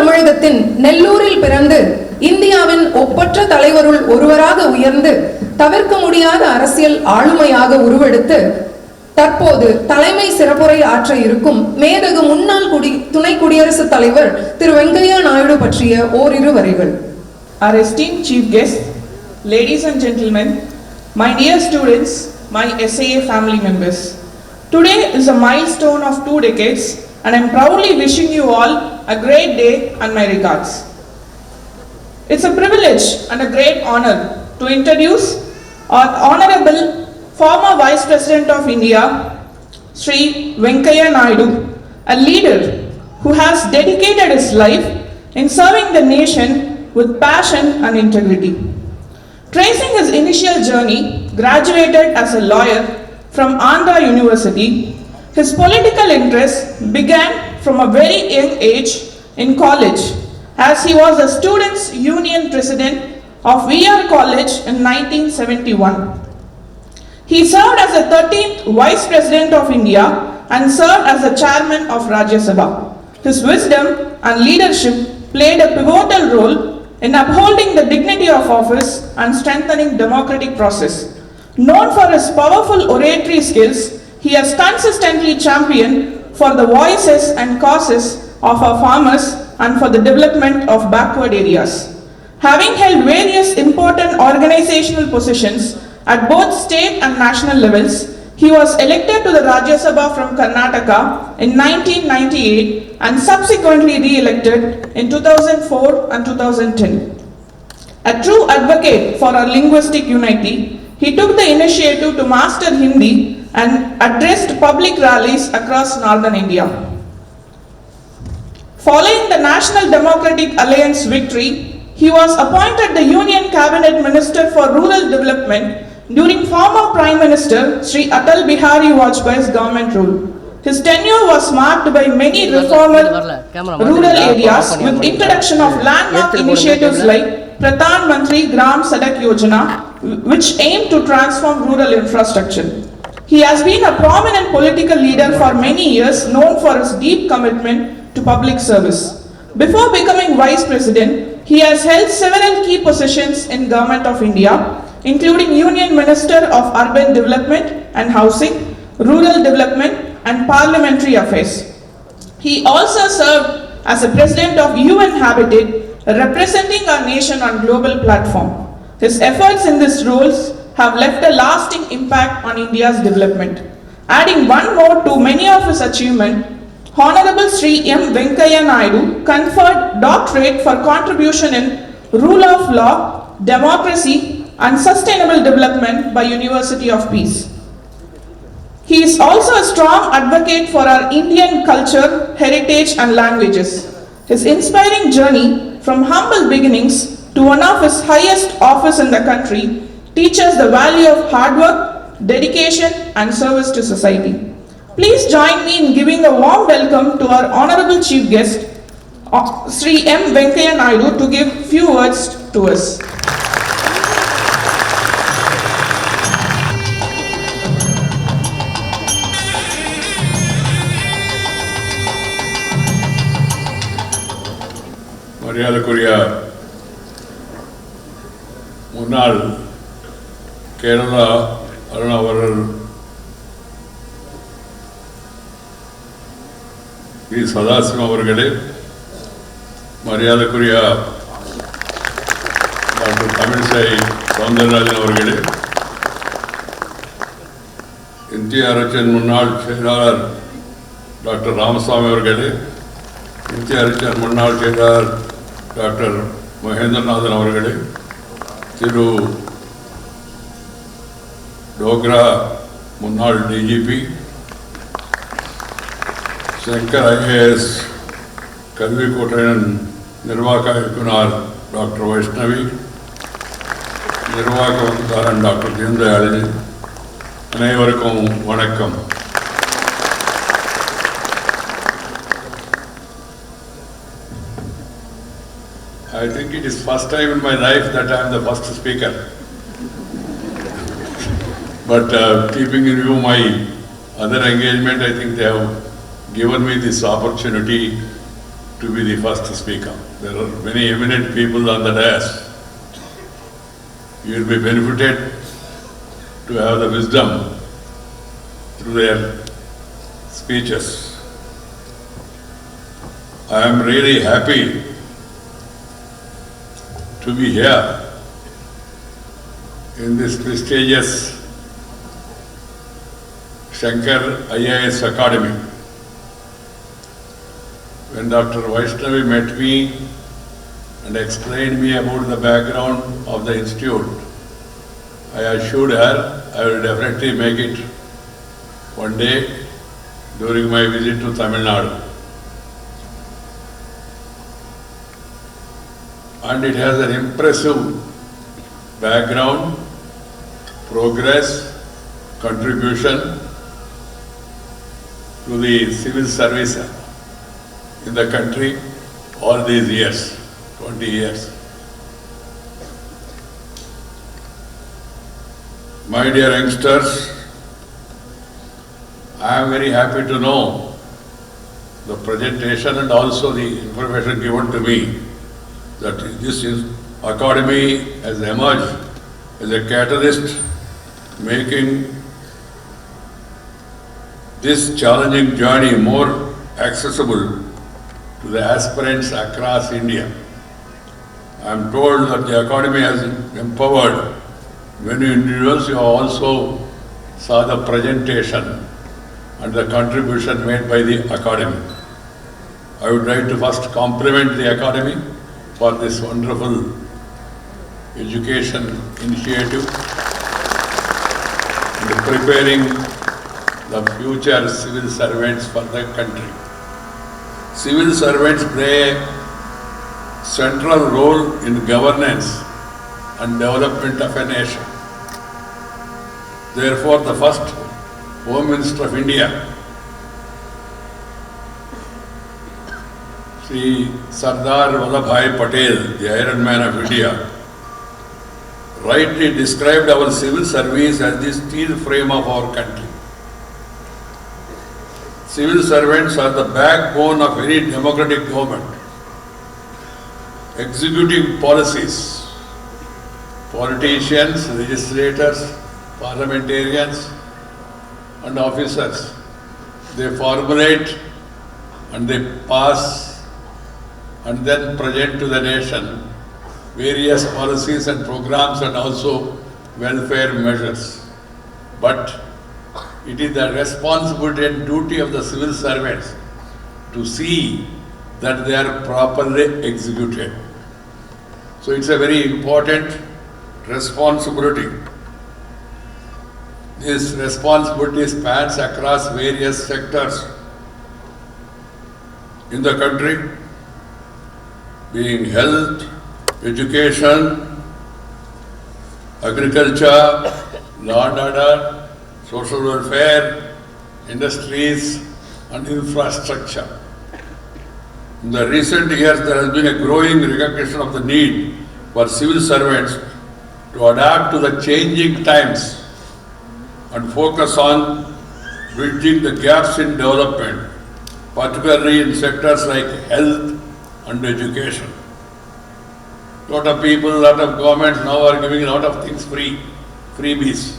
தமிழகத்தின் நெல்லூரில் பிறந்து இந்தியாவின் ஒப்பற்ற தலைவருள் ஒருவராக உயர்ந்து தவிர்க்க முடியாத அரசியல் ஆளுமையாக உருவெடுத்து தற்போது தலைமை சிறப்புரை ஆற்ற இருக்கும் மேதகு முன்னாள் துணை குடியரசுத் தலைவர் திரு வெங்கையா நாயுடு பற்றிய ஓரிரு வரிகள். Our esteemed chief guests, ladies and gentlemen, my dear students, my SAA family members. Today is a milestone of 2 decades and I am proudly wishing you all a great day and my regards. It's a privilege and a great honor to introduce our Honorable former Vice President of India, Shri Venkaiah Naidu, a leader who has dedicated his life in serving the nation with passion and integrity. Tracing his initial journey, graduated as a lawyer from Andhra University, his political interest began from a very young age in college, as he was the Students' Union President of VR College in 1971. He served as the 13th Vice President of India and served as the Chairman of Rajya Sabha. His wisdom and leadership played a pivotal role in upholding the dignity of office and strengthening democratic process. Known for his powerful oratory skills, he has consistently championed for the voices and causes of our farmers and for the development of backward areas. Having held various important organizational positions at both state and national levels, he was elected to the Rajya Sabha from Karnataka in 1998 and subsequently re-elected in 2004 and 2010. A true advocate for our linguistic unity, he took the initiative to master Hindi and addressed public rallies across northern India. Following the National Democratic Alliance victory, he was appointed the Union Cabinet Minister for Rural Development during former Prime Minister Shri Atal Bihari Vajpayee's government rule. His tenure was marked by many reformer rural areas with introduction of landmark initiatives like Pradhan Mantri Gram Sadak Yojana, which aimed to transform rural infrastructure. He has been a prominent political leader for many years, known for his deep commitment to public service. Before becoming Vice President, he has held several key positions in Government of India, including Union Minister of Urban Development and Housing, Rural Development and Parliamentary Affairs. He also served as the President of UN Habitat, representing our nation on global platform. His efforts in these roles have left a lasting impact on India's development. Adding one more to many of his achievements, Honorable Shri M. Venkaiah Naidu conferred doctorate for contribution in rule of law, democracy and sustainable development by University of Peace. He is also a strong advocate for our Indian culture, heritage and languages. His inspiring journey from humble beginnings to one of his highest office in the country teaches the value of hard work, dedication and service to society. Please join me in giving a warm welcome to our honorable chief guest, Shri M. Venkaiah Naidu, to give few words to us. மரியாதைக்குரிய முன்னாள் Kerala அருணாவரர் we Sadasivam அவர்களே, மரியாதைக்குரிய doctor Tamilisai Soundararajan அவர்களே, இந்திய அரசின் முன்னாள் செயலாளர் doctor Ramasamy அவர்களே, இந்திய அரசின் முன்னாள் செயலாளர் டாக்டர் மகேந்திரநாதன் அவர்களே, திரு டோக்ரா முன்னாள் டிஜிபி, Shankar IAS கல்விக் கோட்டையின் நிர்வாக இயக்குனர் டாக்டர் வைஷ்ணவி, நிர்வாக வங்கிக்காரன் டாக்டர் தீன்தயாளி, அனைவருக்கும் வணக்கம். I think it is first time in my life that I am the first speaker. But keeping in view my other engagement, I think they have given me this opportunity to be the first speaker. There are many eminent people on the dais. You will be benefited to have the wisdom through their speeches. I am really happy to be here in this prestigious Shankar IAS Academy. When Dr. Vaishnavi met me and explained me about the background of the institute, I assured her I will definitely make it one day during my visit to Tamil Nadu. And it has an impressive background, progress, contribution to the civil service in the country all these years, 20 years. My dear youngsters, I am very happy to know the presentation and also the information given to me that this academy has emerged as a catalyst making this challenging journey more accessible to the aspirants across India. I am told that the academy has empowered many individuals. You also saw the presentation and the contribution made by the academy. I would like to first compliment the academy for this wonderful education initiative and preparing the future civil servants for the country. Civil servants play a central role in governance and development of a nation. Therefore, the first Home Minister of India, Shri Sardar Vallabhbhai Patel, the Iron Man of India, rightly described our civil service as the steel frame of our country. Civil servants are the backbone of any democratic government, executing policies. Politicians, legislators, parliamentarians, and officers, they formulate and they pass and then present to the nation various policies and programs and also welfare measures. But it is the responsibility and duty of the civil servants to see that they are properly executed. So it's a very important responsibility. This responsibility spans across various sectors in the country, being health, education, agriculture, law and order, social welfare, industries, and infrastructure. In the recent years, there has been a growing recognition of the need for civil servants to adapt to the changing times and focus on bridging the gaps in development, particularly in sectors like health and education. A lot of people, a lot of governments now are giving a lot of things free, freebies.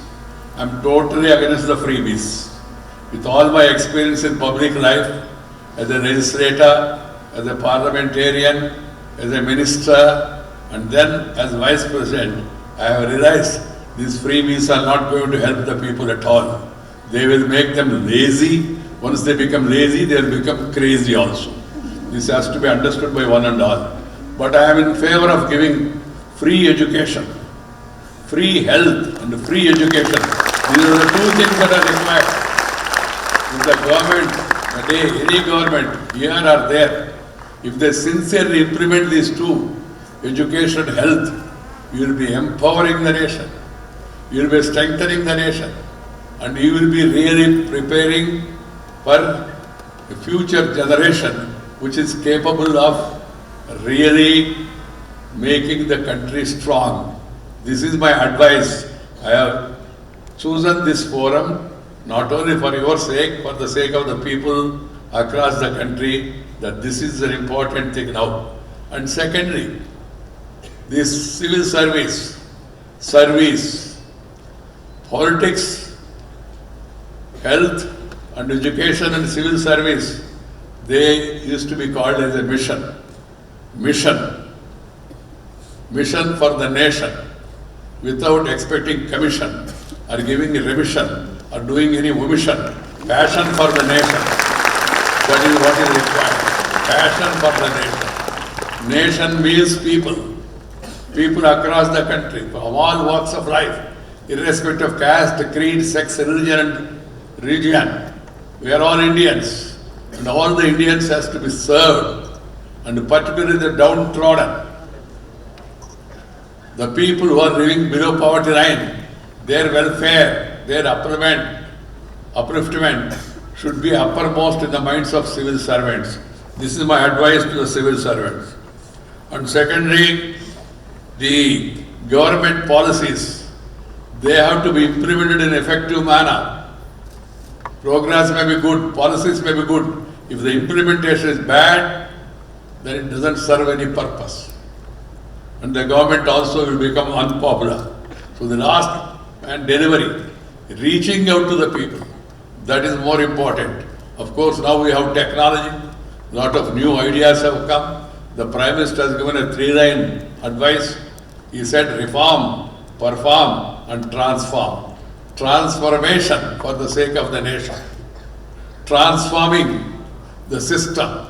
I am totally against the freebies. With all my experience in public life, as a legislator, as a parliamentarian, as a minister, and then as vice president, I have realized these freebies are not going to help the people at all. They will make them lazy. Once they become lazy, they will become crazy also. This has to be understood by one and all. But I am in favor of giving free education, free health and free education. These are the two things that are required. If the government, the day any government, here or there, if they sincerely implement these two, education and health, you will be empowering the nation. You will be strengthening the nation. And you will be really preparing for a future generation which is capable of really making the country strong. This is my advice. I have chosen this forum not only for your sake, for the sake of the people across the country, that this is an important thing now. And secondly, this civil service, politics, health and education and civil service, they used to be called as a mission. Mission for the nation, without expecting commission or giving a remission or doing any omission. Passion for the nation. That is what is required. Passion for the nation. Nation means people. People across the country, from all walks of life, irrespective of caste, creed, sex, religion and region. We are all Indians. And all the Indians has to be served. And particularly the downtrodden. The people who are living below poverty line, their welfare, their upliftment should be uppermost in the minds of civil servants. This is my advice to the civil servants. And secondly, the government policies, they have to be implemented in an effective manner. Programs may be good, policies may be good. If the implementation is bad, then it doesn't serve any purpose. And the government also will become unpopular. So the last and delivery, reaching out to the people, that is more important. Of course, now we have technology, a lot of new ideas have come. The Prime Minister has given a 3-line advice. He said reform, perform and transform. Transformation for the sake of the nation. Transforming the system.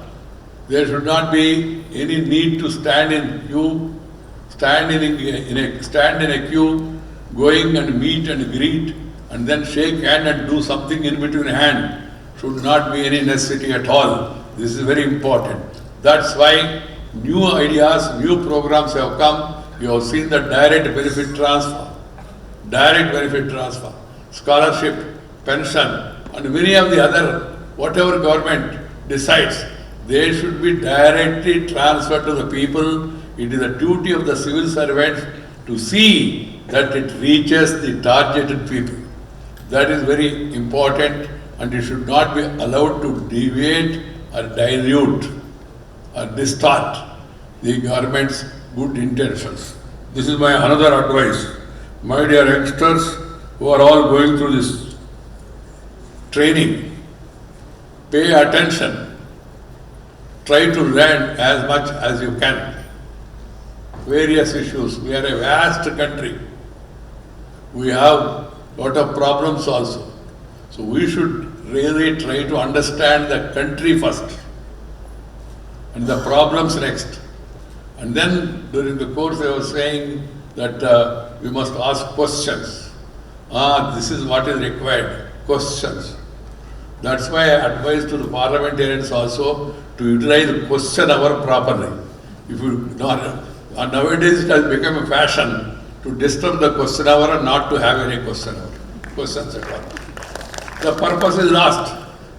There should not be any need to stand in queue, stand in a queue, going and meet and greet, and then shake hand and do something in between hand. Should not be any necessity at all. This is very important. That's why new ideas, new programs have come. You have seen the direct benefit transfer, scholarship, pension, and many of the other, whatever government decides, they should be directly transferred to the people. It is the duty of the civil servants to see that it reaches the targeted people. That is very important, and it should not be allowed to deviate or dilute or distort the government's good intentions. This is my another advice. My dear youngsters who are all going through this training, pay attention. Try to learn as much as you can. Various issues. We are a vast country. We have a lot of problems also. So we should really try to understand the country first and the problems next. And then during the course I was saying that we must ask questions. This is what is required. Questions. That's why I advise to the parliamentarians also to utilize the question hour properly. If you not, nowadays it has become a fashion to disturb the question hour and not to have any questions at all. The purpose is lost.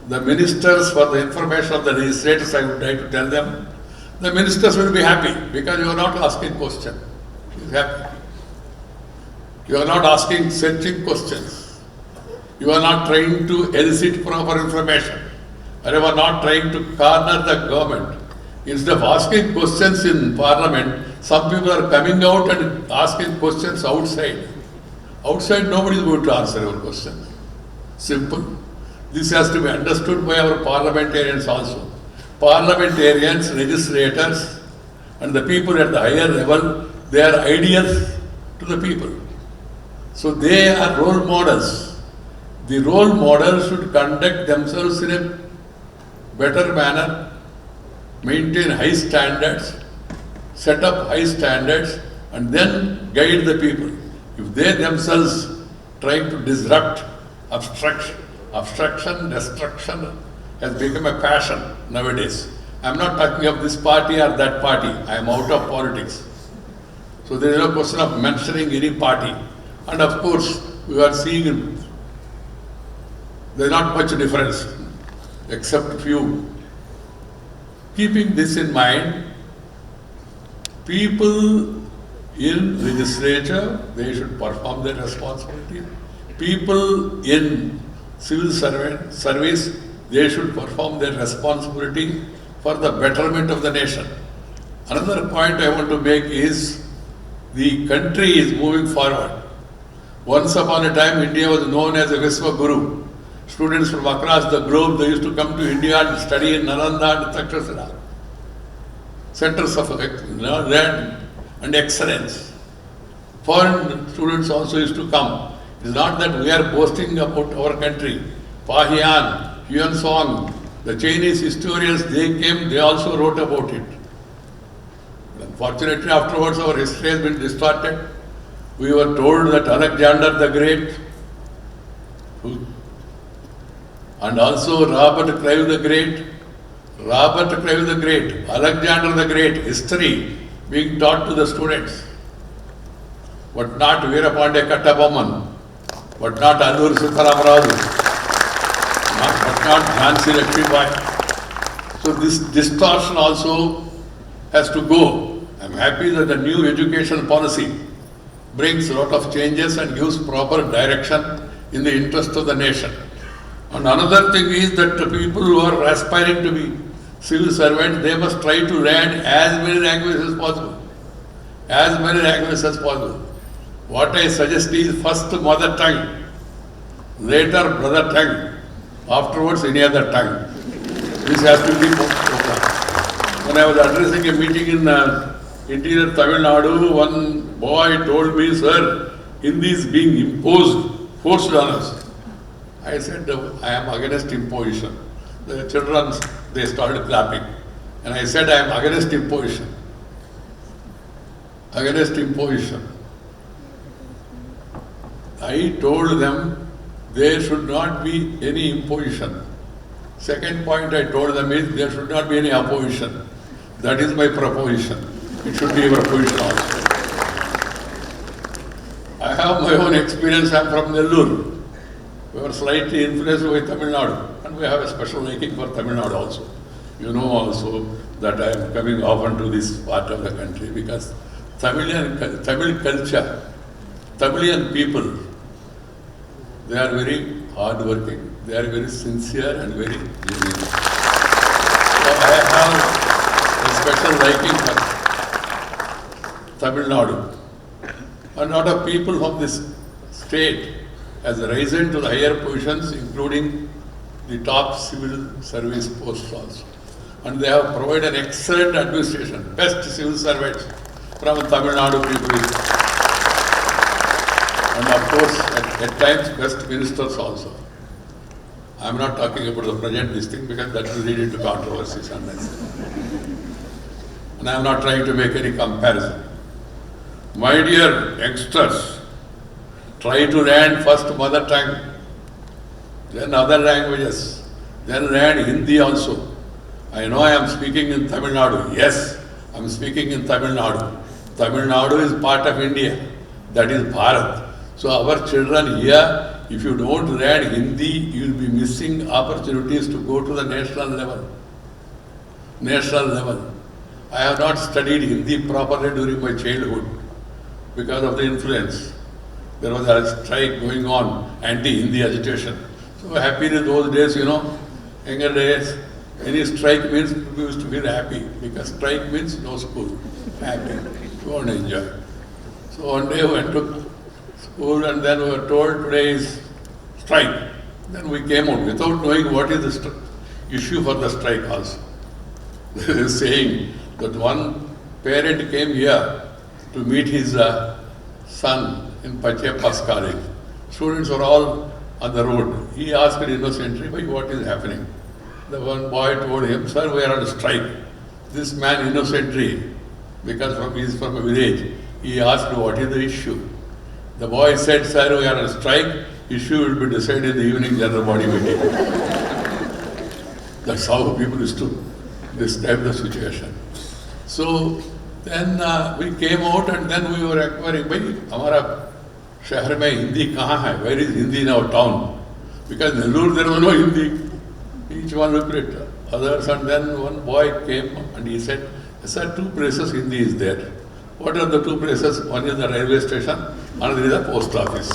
The ministers, for the information of the legislators, I would like to tell them, the ministers will be happy because you are not asking questions. He is happy. You are not asking searching questions. You are not trying to elicit proper information. Or you are not trying to corner the government. Instead of asking questions in parliament, some people are coming out and asking questions outside. Outside, nobody is going to answer your questions. Simple. This has to be understood by our parliamentarians also. Parliamentarians, legislators, and the people at the higher level, they are ideals to the people. So they are role models. The role models should conduct themselves in a better manner, maintain high standards, set up high standards, and then guide the people. If they themselves trying to disrupt, obstruction, destruction has become a passion nowadays. I am not talking of this party or that party. I am out of politics. So there is no question of mentioning any party. And of course, we are seeing there is not much difference, except few. Keeping this in mind, people in legislature, they should perform their responsibility. People in civil service, they should perform their responsibility for the betterment of the nation. Another point I want to make is the country is moving forward. Once upon a time, India was known as a Visva Guru. Students from across the globe, they used to come to India and study in Nalanda and Takshashila. Centers of learning and excellence. Foreign students also used to come. It is not that we are boasting about our country. Pahian, Yuan Song, the Chinese historians, they came, they also wrote about it. Unfortunately, afterwards our history has been distorted. We were told that Alexander the Great and also Robert Clive the Great, Alexander the Great, history being taught to the students. But not Veerapandya Kattabomman, but not Alluri Sitaramraju, but not Jhansi Lakshmibai. So this distortion also has to go. I am happy that the new education policy brings a lot of changes and gives proper direction in the interest of the nation. And another thing is that the people who are aspiring to be civil servants, they must try to learn as many languages as possible. As many languages as possible. What I suggest is first mother tongue, later brother tongue, afterwards any other tongue. This has to be focused. When I was addressing a meeting in interior Tamil Nadu, one boy told me, sir, Hindi is being imposed, forced on us. I said, I am against imposition. The children, they started clapping. And I said, I am against imposition. Against imposition. I told them there should not be any imposition. Second point I told them is there should not be any opposition. That is my proposition. It should be your position also. I have my own experience. I am from Nellore. We were slightly influenced by Tamil Nadu, and we have a special liking for Tamil Nadu also. You know also that I am coming often to this part of the country because Tamil culture, Tamilian people, they are very hard-working. They are very sincere and very genuine. So I have a special liking for Tamil Nadu. A lot of people from this state has risen to the higher positions, including the top civil service posts also. And they have provided excellent administration, best civil servants from Tamil Nadu people. And of course, at times, best ministers also. I am not talking about the present this thing because that will lead into controversies and I am not trying to make any comparison. My dear youngsters, try to learn first mother tongue, then other languages, then learn Hindi also. I know I am speaking in Tamil Nadu. Yes, I am speaking in Tamil Nadu. Tamil Nadu is part of India. That is Bharat. So our children here, if you don't learn Hindi, you will be missing opportunities to go to the national level. National level. I have not studied Hindi properly during my childhood because of the influence. There was a strike going on, anti-Hindi agitation. So happy in those days, you know, younger days, any strike means we used to feel happy because strike means no school. Happy. You won't enjoy. So one day we went to school and then we were told today is strike. Then we came out without knowing what is the issue for the strike also. They were saying that one parent came here to meet his son in Pachappa's college. Students were all on the road. He asked innocently, what is happening? The one boy told him, sir, we are on strike. This man innocently, because he is from a village, he asked what is the issue. The boy said, sir, we are on strike. Issue will be decided in the evening general body meeting. That's how people used to describe the situation. So then we came out and then we were inquiring, Hamara shahar mein Hindi kahan hai? Where is Hindi in our town? Because in Nellore there was no Hindi. Each one looked at others and then one boy came and he said, sir, two places Hindi is there. What are the two places? One is the railway station, another is the post office.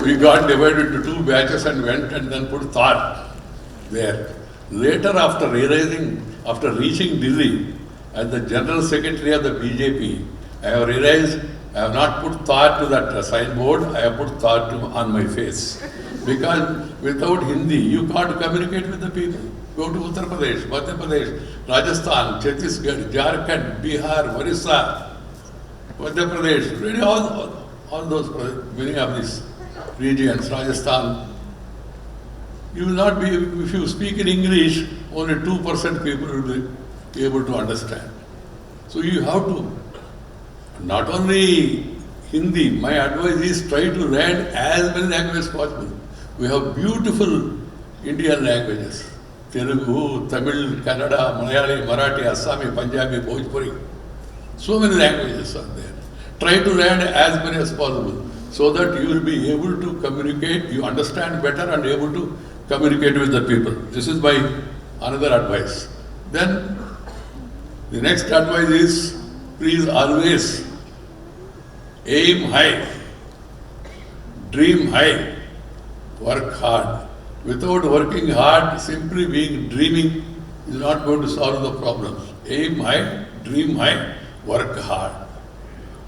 We got divided into two batches and went and then put thought there. Later, after reaching Delhi as the General Secretary of the BJP, I have realized I have not put thought to that signboard, I have put thought on my face. Because without Hindi, you can't communicate with the people. Go to Uttar Pradesh, Madhya Pradesh, Rajasthan, Chhattisgarh, Jharkhand, Bihar, Orissa, Madhya Pradesh, really all those, many of these regions, Rajasthan. You will not be, if you speak in English, only 2% people will be able to understand. So you have to, not only Hindi, my advice is try to learn as many languages as possible. We have beautiful Indian languages. Telugu, Tamil, Kannada, Malayali, Marathi, Assami, Punjabi, Bhojpuri. So many languages are there. Try to learn as many as possible so that you will be able to communicate, you understand better and able to communicate with the people. This is my another advice. Then the next advice is, please always aim high, dream high, work hard. Without working hard, simply dreaming is not going to solve the problems. Aim high, dream high, work hard.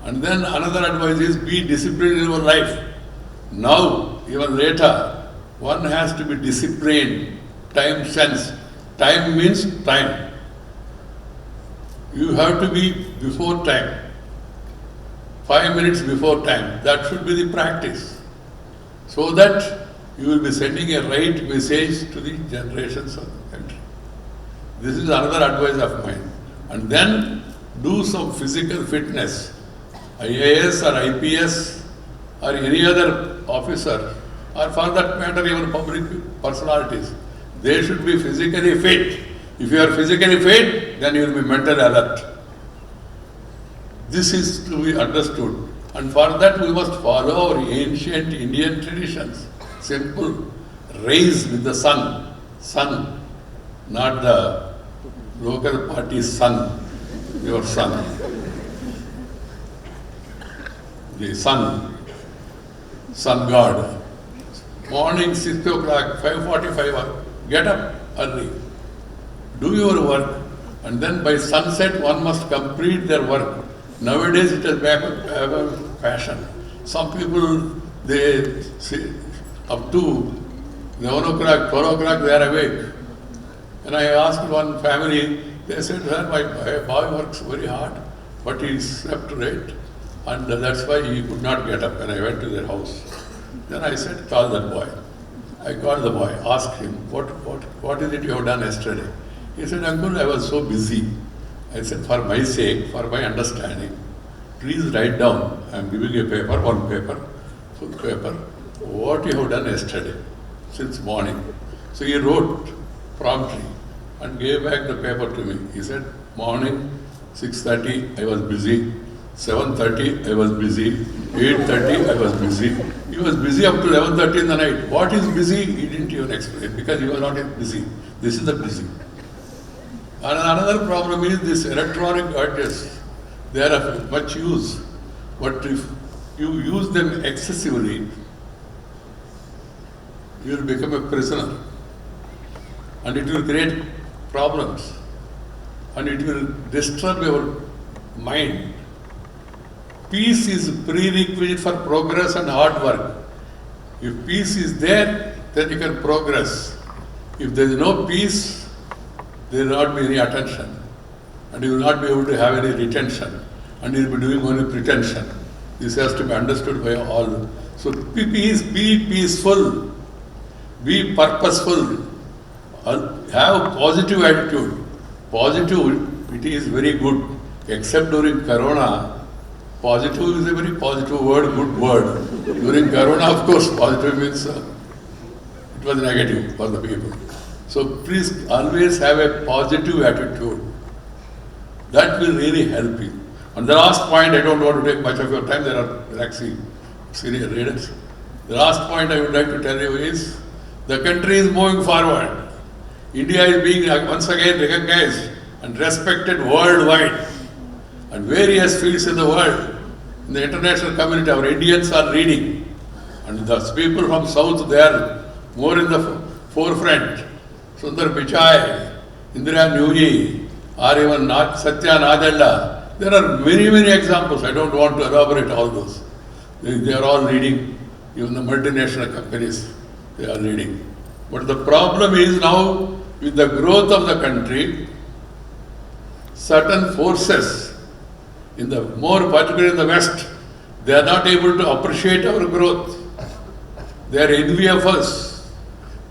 And then another advice is be disciplined in your life. Now, even later, one has to be disciplined, time sense. Time means time. You have to be before time. 5 minutes before time. That should be the practice. So that you will be sending a right message to the generations of the country. This is another advice of mine. And then do some physical fitness. IAS or IPS or any other officer, or for that matter even public personalities, they should be physically fit. If you are physically fit, then you will be mentally alert. This is to be understood. And for that we must follow our ancient Indian traditions. Simple. Rise with the sun. Sun. Not the local party's son. Your son. The sun. Sun god. Morning 6 o'clock, 5:45, get up early. Do your work. And then by sunset one must complete their work. Nowadays it has become a fashion. Some people, they say, up to 11 o'clock, 12 o'clock they are awake. And I asked one family, they said, well, my boy works very hard, but he slept late and that's why he could not get up. And I went to their house. Then I said, call that boy. I called the boy, asked him, what is it you have done yesterday? He said, Uncle, I was so busy. I said, for my sake, for my understanding, please write down. I am giving a paper, one paper, full paper, what you have done yesterday, since morning. So he wrote promptly and gave back the paper to me. He said, morning, 6:30, I was busy. 7:30, I was busy. 8:30, I was busy. He was busy up to 11:30 in the night. What is busy? He didn't even explain because he was not busy. This is the busy. And another problem is this electronic gadgets. They are of much use. But if you use them excessively, you will become a prisoner. And it will create problems. And it will disturb your mind. Peace is prerequisite for progress and hard work. If peace is there, then you can progress. If there is no peace, there will not be any attention. And you will not be able to have any retention. And you will be doing only pretension. This has to be understood by all. So be peaceful. Be purposeful. Have positive attitude. Positive, it is very good. Except during Corona, positive is a very positive word, good word. During Corona, of course, positive means it was negative for the people. So please always have a positive attitude. That will really help you. And the last point, I don't want to take much of your time, there are actually senior readers. The last point I would like to tell you is, the country is moving forward. India is being once again recognized and respected worldwide. And various fields in the world, in the international community, our Indians are leading. And the people from South, they are more in the forefront. Sundar Pichai, Indira Newji, or even Satya Nadella. There are many, many examples. I don't want to elaborate all those. They are all leading, even the multinational companies, they are leading. But the problem is now, with the growth of the country, certain forces, more particularly in the West, they are not able to appreciate our growth. They are envy of us.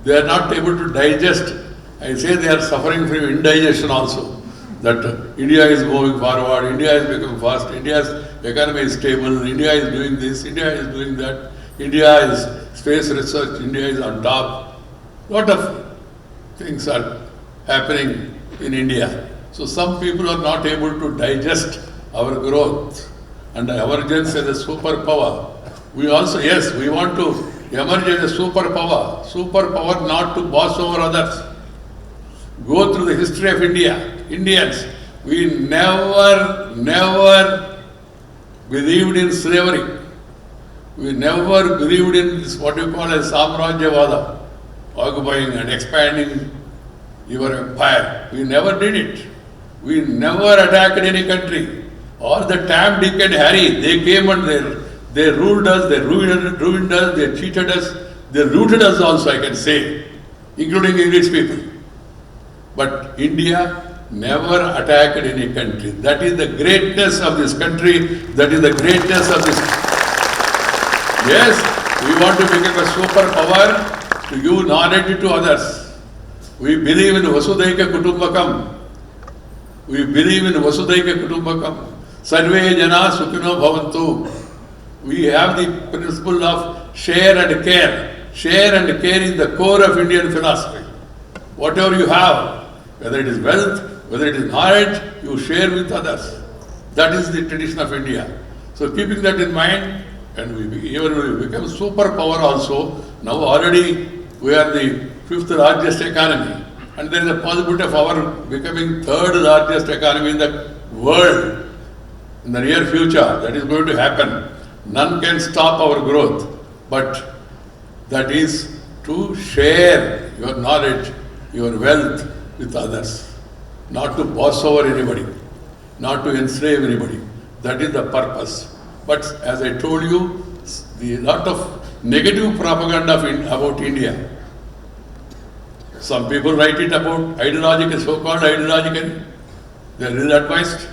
They are not able to digest. I say they are suffering from indigestion also. That India is moving forward, India is becoming fast, India's economy is stable, India is doing this, India is doing that, India is space research, India is on top. Lot of things are happening in India. So some people are not able to digest our growth and emergence as a superpower. We also, yes, we want to emerge as a superpower. Superpower not to boss over others. Go through the history of India. Indians, we never believed in slavery. We never believed in this, what you call as Samrajyavada, occupying and expanding your empire. We never did it. We never attacked any country. All the time Dick and Harry, they came and they ruled us, they ruined us, they cheated us, they looted us also, I can say, including English people. But India never attacked any country. That is the greatness of this country. That is the greatness of this. Yes, we want to become a superpower to give knowledge to others. We believe in Vasudhaika Kutumbakam. We believe in Vasudhaika Kutumbakam. Sarve Jana Sukhino Bhavantu. We have the principle of share and care. Share and care is the core of Indian philosophy. Whatever you have, whether it is wealth, whether it is knowledge, you share with others. That is the tradition of India. So keeping that in mind, and we become superpower also. Now already we are the 5th largest economy, and there is a possibility of our becoming 3rd largest economy in the world in the near future. That is going to happen. None can stop our growth, but that is to share your knowledge, your wealth with others. Not to boss over anybody, not to enslave anybody. That is the purpose. But as I told you, the lot of negative propaganda about India. Some people write it about ideological, so-called ideological. They are ill-advised,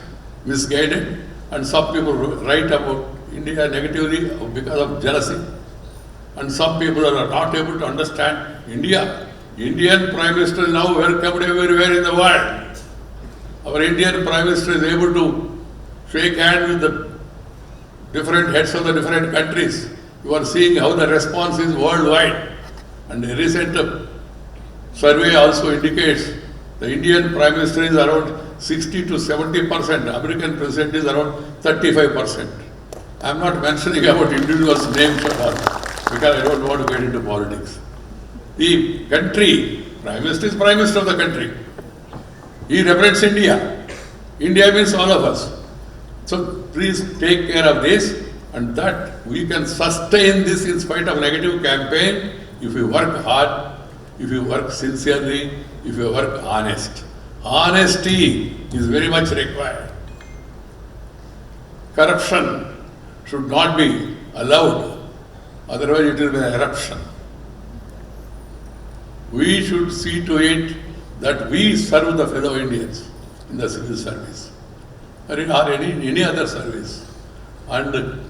misguided, and some people write about India negatively because of jealousy. And some people are not able to understand India. Indian Prime Minister is now welcomed everywhere in the world. Our Indian Prime Minister is able to shake hands with the different heads of the different countries. You are seeing how the response is worldwide. And a recent survey also indicates the Indian Prime Minister is around 60 to 70%. American President is around 35%. I am not mentioning about individuals' names at all because I don't want to get into politics. The country, Prime Minister is Prime Minister of the country. He represents India. India means all of us. So please take care of this, and that we can sustain this in spite of negative campaign if you work hard, if you work sincerely, if you work honest. Honesty is very much required. Corruption should not be allowed, otherwise it will be an eruption. We should see to it that we serve the fellow Indians in the civil service or any other service and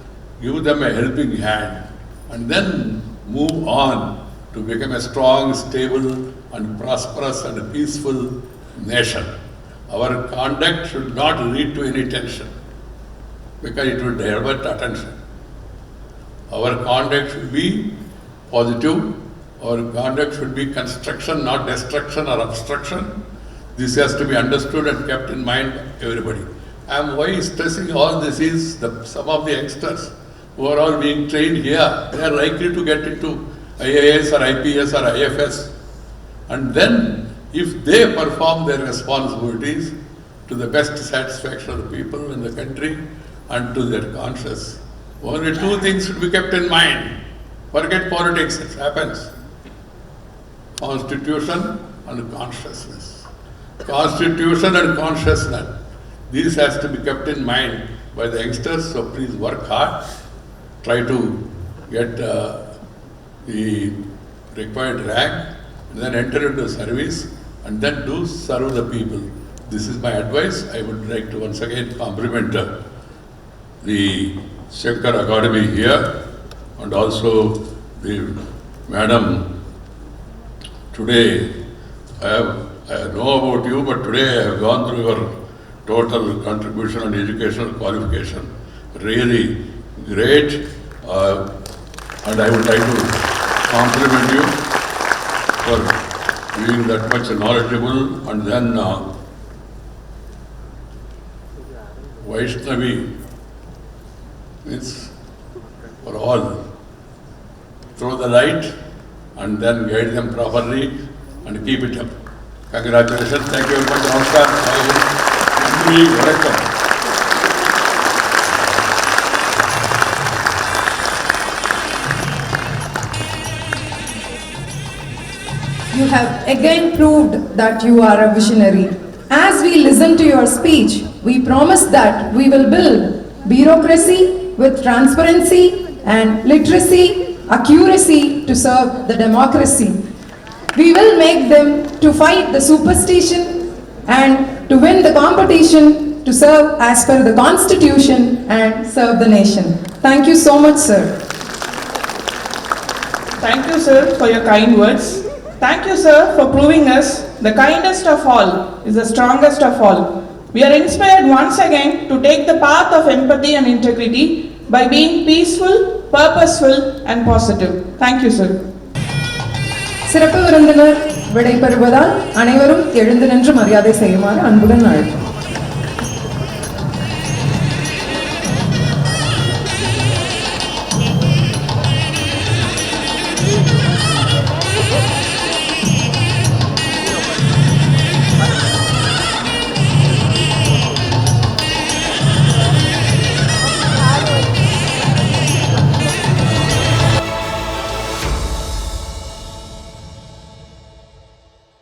give them a helping hand and then move on to become a strong, stable and prosperous and peaceful nation. Our conduct should not lead to any tension because it will divert attention. Our conduct should be positive. Our conduct should be construction, not destruction or obstruction. This has to be understood and kept in mind by everybody. And why stressing all this is some of the youngsters who are all being trained here, they are likely to get into IAS or IPS or IFS. And then if they perform their responsibilities to the best satisfaction of the people in the country and to their conscience, only two things should be kept in mind. Forget politics, it happens. Constitution and consciousness. Constitution and consciousness. This has to be kept in mind by the youngsters, so please work hard. Try to get the required rank, then enter into service, and then do serve the people. This is my advice. I would like to once again compliment the Shankar Academy here, and also the Madam. Today, I know about you, but today I have gone through your total contribution and educational qualification. Really great, and I would like to compliment you for being that much knowledgeable. And then Vaishnavi means for all. Throw the light and then guide them properly and keep it up. Congratulations. Thank you very much. Namaskar. Welcome. You have again proved that you are a visionary. As we listen to your speech, we promise that we will build bureaucracy with transparency and literacy, accuracy to serve the democracy. We will make them to fight the superstition and to win the competition to serve as per the Constitution and serve the nation. Thank you so much, sir. Thank you, sir, for your kind words. Thank you, sir, for proving us the kindest of all is the strongest of all. We are inspired once again to take the path of empathy and integrity by being peaceful, purposeful, and positive. Thank you, sir. சிறப்பு விருந்தினர் விடைபெறுவதால் அனைவரும் எழுந்து நின்று மரியாதை செய்யுமாறு அன்புடன் அழைக்கிறோம்.